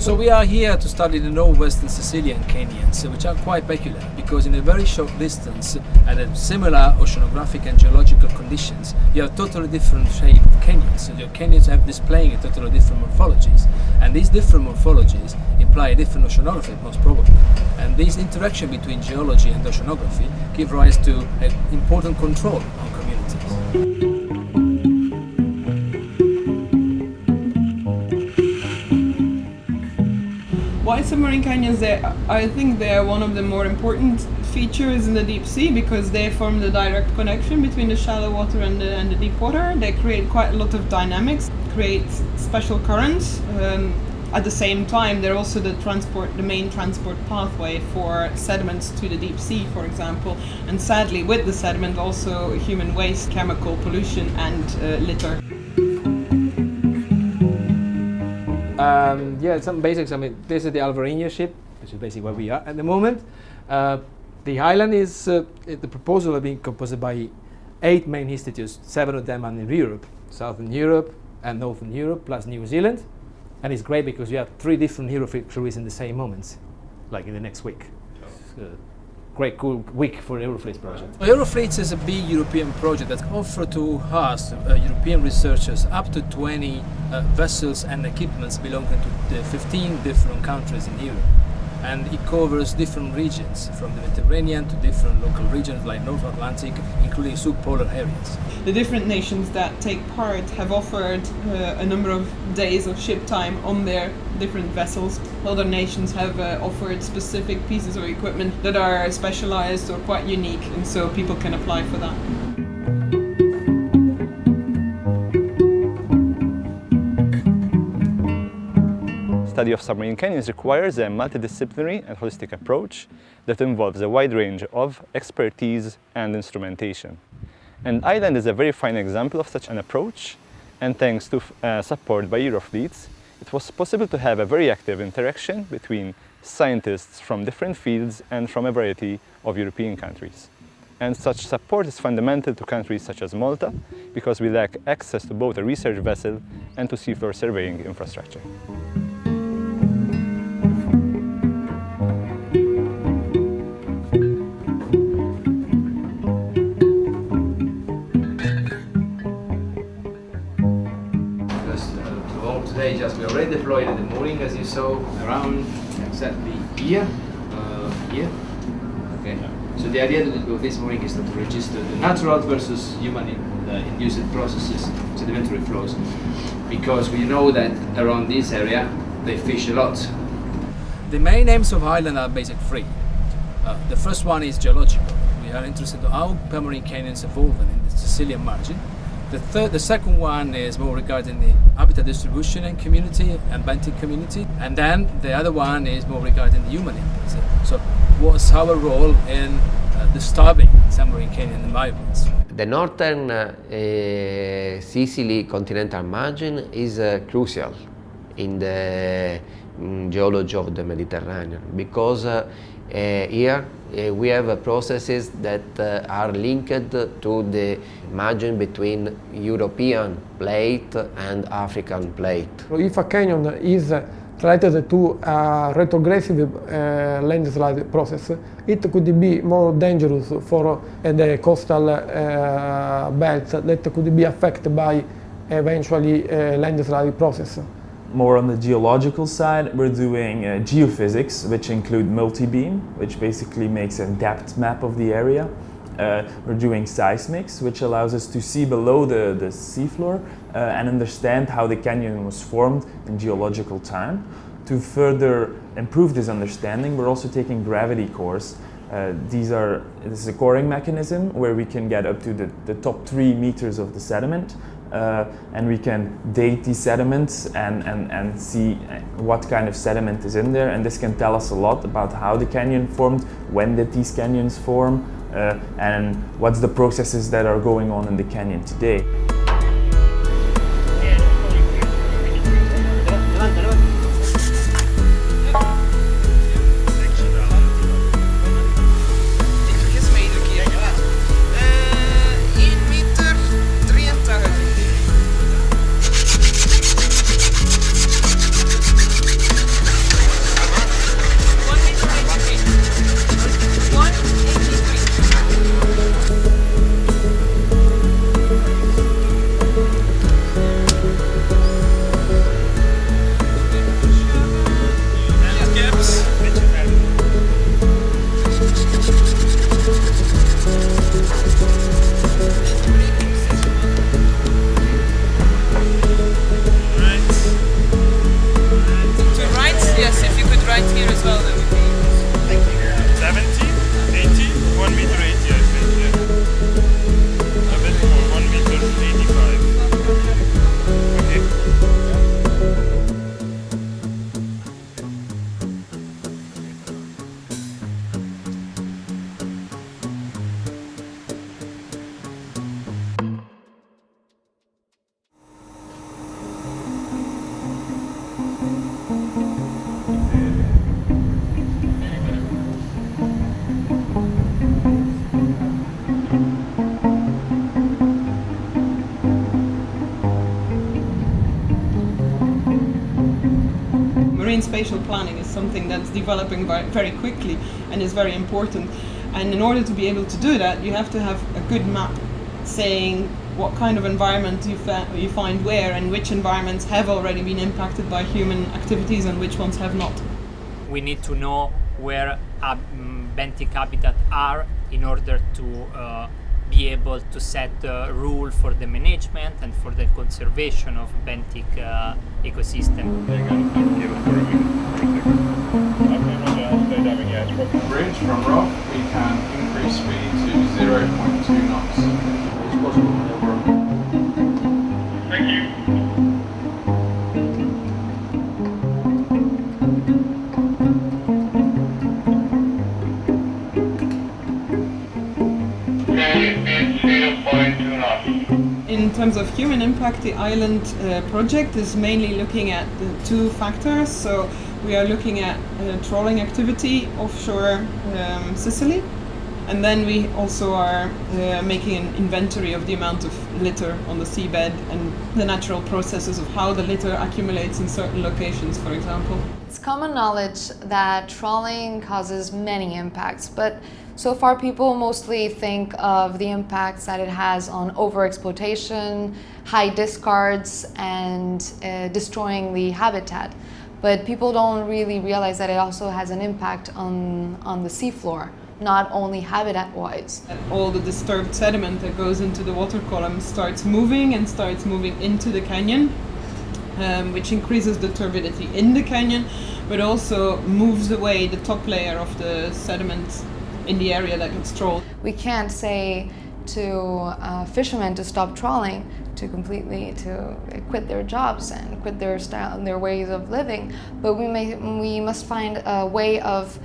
So we are here to study the northwestern Sicilian canyons, which are quite peculiar because in a very short distance and at similar oceanographic and geological conditions, you have totally different shaped canyons. So your canyons have displaying a totally different morphologies, and these different morphologies imply a different oceanography most probably. And this interaction between geology and oceanography give rise to an important control on communities. Why submarine canyons? I think they are one of the more important features in the deep sea because they form the direct connection between the shallow water and the deep water. They create quite a lot of dynamics, create special currents. At the same time, they're also the main transport pathway for sediments to the deep sea, for example. And sadly, with the sediment, also human waste, chemical pollution, and litter. Yeah, some basics. I mean, this is the Alvarinho ship, which is basically where we are at the moment. The island is, the proposal has been composed by 8 main institutes. 7 of them are in Europe, Southern Europe and Northern Europe, plus New Zealand. And it's great because you have 3 different EUROFLEETS crews in the same moment, like in the next week. Great cool week for the EUROFLEETS project. EUROFLEETS is a big European project that offers to us, European researchers, up to 20 vessels and equipments belonging to the 15 different countries in Europe. And it covers different regions, from the Mediterranean to different local regions like North Atlantic, including subpolar areas. The different nations that take part have offered a number of days of ship time on their different vessels. Other nations have offered specific pieces of equipment that are specialized or quite unique, and so people can apply for that. Study of submarine canyons requires a multidisciplinary and holistic approach that involves a wide range of expertise and instrumentation. And Island is a very fine example of such an approach, and thanks to support by EUROFLEETS, it was possible to have a very active interaction between scientists from different fields and from a variety of European countries. And such support is fundamental to countries such as Malta, because we lack access to both a research vessel and to seafloor surveying infrastructure. Today we already deployed in the morning, as you saw, around exactly here. Okay. So the idea of this morning is to register the natural versus human induced processes, sedimentary flows, because we know that around this area they fish a lot. The main aims of Island are basically 3. The first one is geological. We are interested in how submarine canyons evolve in the Sicilian margin. The second one is more regarding the habitat distribution and community and Baltic community, and then the other one is more regarding the human impacts. So, what's our role in disturbing submarine canyon environments? The northern Sicily continental margin is crucial in the geology of the Mediterranean because here we have processes that are linked to the margin between European plate and African plate. If a canyon is related to a retrogressive landslide process, it could be more dangerous for the coastal belts that could be affected by eventually landslide process. More on the geological side, we're doing geophysics, which include multi-beam, which basically makes a depth map of the area. We're doing seismics, which allows us to see below the seafloor and understand how the canyon was formed in geological time. To further improve this understanding, we're also taking gravity cores. This is a coring mechanism where we can get up to the top 3 meters of the sediment. And we can date these sediments and see what kind of sediment is in there, and this can tell us a lot about how the canyon formed, when did these canyons form, and what's the processes that are going on in the canyon today. marine spatial planning is something that's developing very quickly and is very important. And in order to be able to do that, you have to have a good map saying what kind of environment you find where, and which environments have already been impacted by human activities and which ones have not. We need to know where benthic habitats are in order to be able to set a rule for the management and for the conservation of benthic ecosystem. Bridge from rock, we can increase speed to 0.2 knots. It's possible, no problem. Thank you. In terms of human impact, the island project is mainly looking at the two factors. So we are looking at trawling activity offshore Sicily, and then we also are making an inventory of the amount of litter on the seabed and the natural processes of how the litter accumulates in certain locations, for example. It's common knowledge that trawling causes many impacts, but so far people mostly think of the impacts that it has on overexploitation, high discards, and destroying the habitat. But people don't really realize that it also has an impact on the seafloor, not only habitat-wise. All the disturbed sediment that goes into the water column starts moving into the canyon, which increases the turbidity in the canyon, but also moves away the top layer of the sediment in the area that gets trawled. We can't say to fishermen to stop trawling, to quit their jobs and quit their style and their ways of living, but we must find a way of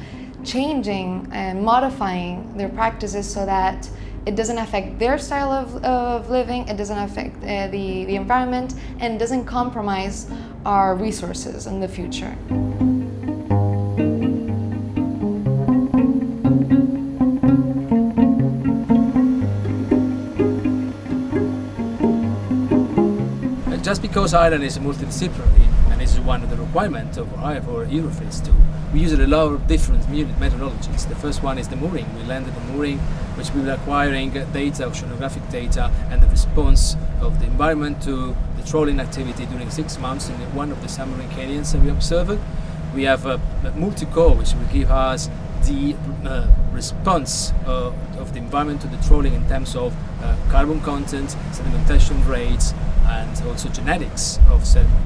changing and modifying their practices so that it doesn't affect their style of living, it doesn't affect the environment, and doesn't compromise our resources in the future. Just because Ireland is multidisciplinary and is one of the requirements for EUROFLEETS too, we use a lot of different methodologies. The first one is the mooring. We landed the mooring, which we were acquiring data, oceanographic data, and the response of the environment to the trawling activity during 6 months in one of the submarine canyons that we observed. We have a multi-core, which will give us the response of the environment to the trawling in terms of carbon content, sedimentation rates, and also genetics of sediment.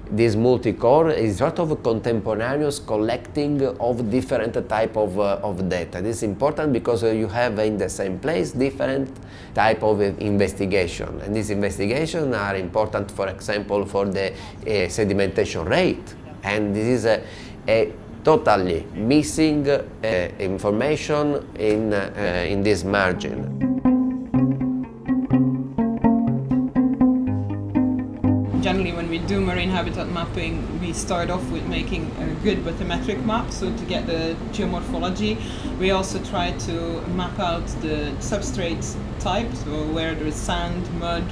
This multi-core is sort of a contemporaneous collecting of different type of data. This is important because you have in the same place different type of investigation, and these investigations are important, for example, for the sedimentation rate, and this is a totally missing information in this margin. Generally, when we do marine habitat mapping, we start off with making a good bathymetric map, so to get the geomorphology. We also try to map out the substrate type, so where there is sand, mud,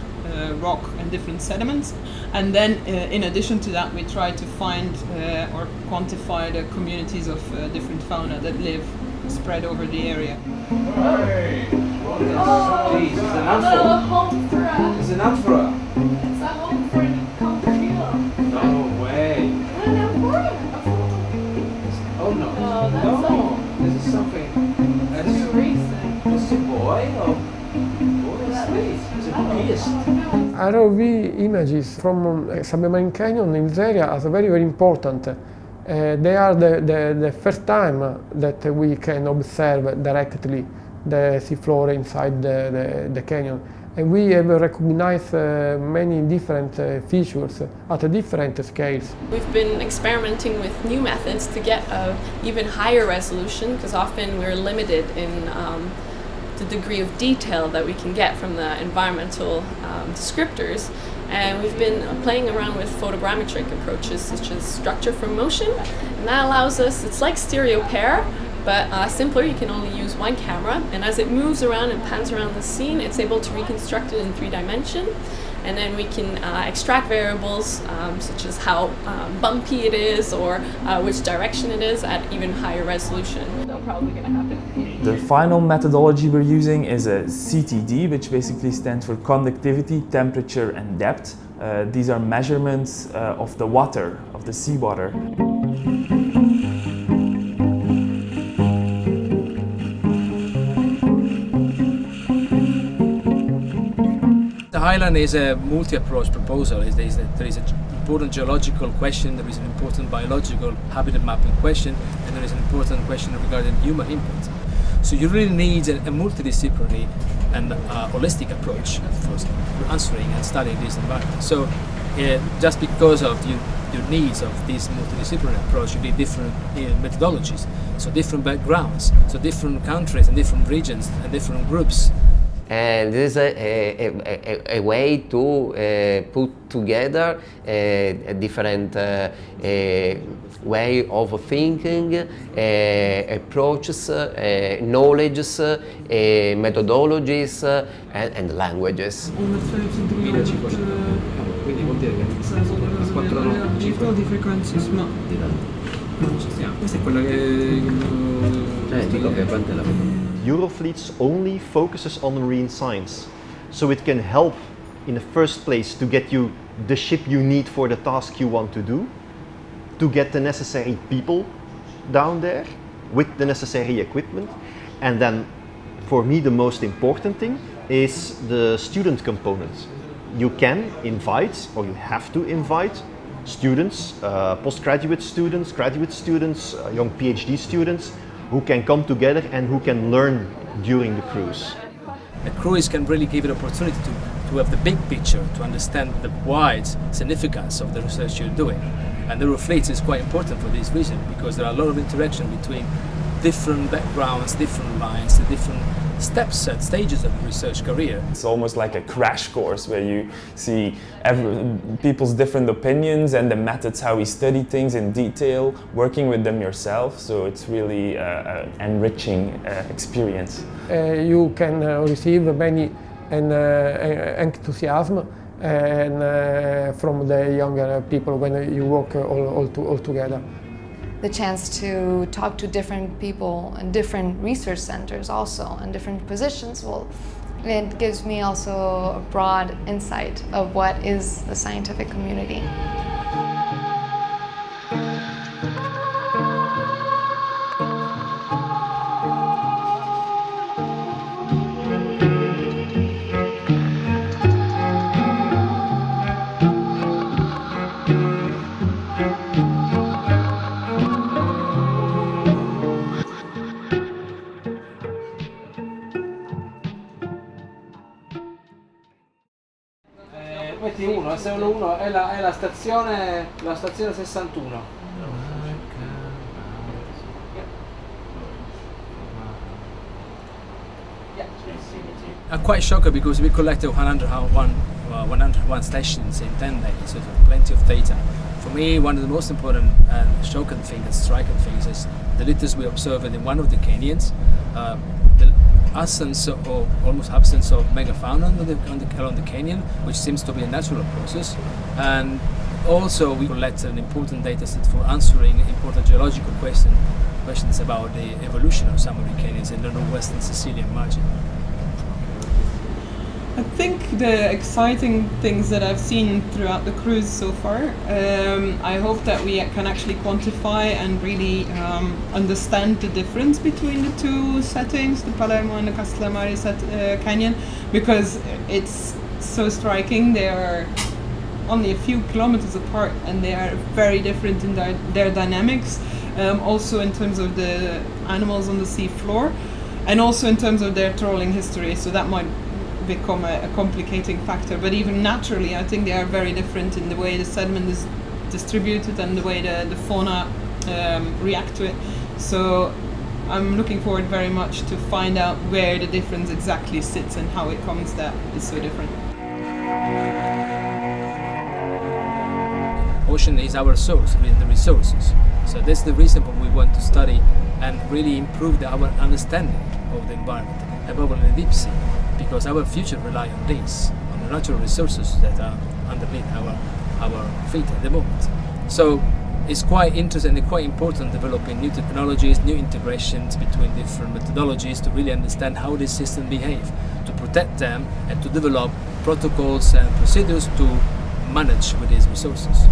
rock and different sediments. And then in addition to that, we try to find or quantify the communities of different fauna that live spread over the area. Hey! What is this? It's an amphora. It's an amphora. It's a home for Concordia. No way. Oh no. No. This is something. Too recent. This is a boy or what is this? It's a beast. ROV images from submarine canyon in this area are very, very important. They are the first time that we can observe directly the seafloor inside the canyon. And we have recognized many different features at different scales. We've been experimenting with new methods to get an even higher resolution, because often we're limited in the degree of detail that we can get from the environmental descriptors. And we've been playing around with photogrammetric approaches such as structure from motion, and that allows us, it's like stereo pair, but simpler. You can only use one camera, and as it moves around and pans around the scene, it's able to reconstruct it in 3 dimensions. and then we can extract variables such as how bumpy it is or which direction it is at even higher resolution. That's probably going to happen. The final methodology we're using is a CTD, which basically stands for conductivity, temperature, and depth. These are measurements of the water, of the seawater. The Highland is a multi-approach proposal. There is an important geological question, there is an important biological habitat mapping question, and there is an important question regarding human input. So you really need a multidisciplinary and holistic approach for answering and studying this environment. So just because of your needs of this multidisciplinary approach, you need different methodologies, so different backgrounds, so different countries and different regions and different groups. And this is a way to put together a different way of thinking, approaches, knowledges, methodologies and languages. Di frequenze smart. Questa è quella che dico che quante la EUROFLEETS only focuses on marine science, so it can help in the first place to get you the ship you need for the task you want to do, to get the necessary people down there with the necessary equipment, and then for me the most important thing is the student component. You can invite, or you have to invite, students, postgraduate students, graduate students, young PhD students, who can come together and who can learn during the cruise. A cruise can really give an opportunity to have the big picture, to understand the wide significance of the research you're doing. And EUROFLEETS is quite important for this reason, because there are a lot of interaction between different backgrounds, different lines, the different steps and stages of the research career. It's almost like a crash course where you see people's different opinions and the methods how we study things in detail, working with them yourself, so it's really an enriching experience. You can receive many enthusiasm from the younger people when you work all together. The chance to talk to different people and different research centers also and different positions, it gives me also a broad insight of what is the scientific community. Metti 1, S1 è la stazione 61. I'm quite shocked because we collected 101 stations in 10 days, so plenty of data. For me, one of the most important and shocking things and striking things is the litters we observed in one of the canyons, the absence or almost absence of megafauna along the canyon, which seems to be a natural process. And also we collected an important data set for answering important geological questions about the evolution of some of the canyons in the northwestern Sicilian margin. I think the exciting things that I've seen throughout the cruise so far, I hope that we can actually quantify and really understand the difference between the two settings, the Palermo and the Castellammare Canyon, because it's so striking. They are only a few kilometers apart and they are very different in their dynamics, also in terms of the animals on the sea floor and also in terms of their trawling history, so that might become a complicating factor. But even naturally, I think they are very different in the way the sediment is distributed and the way the fauna react to it. So I'm looking forward very much to find out where the difference exactly sits and how it comes that it's so different. Ocean is our source, the resources. So that's the reason why we want to study and really improve our understanding of the environment, above all in the deep sea, because our future relies on this, on natural resources that are underneath our feet at the moment. So it's quite interesting and quite important developing new technologies, new integrations between different methodologies to really understand how these systems behave, to protect them and to develop protocols and procedures to manage with these resources.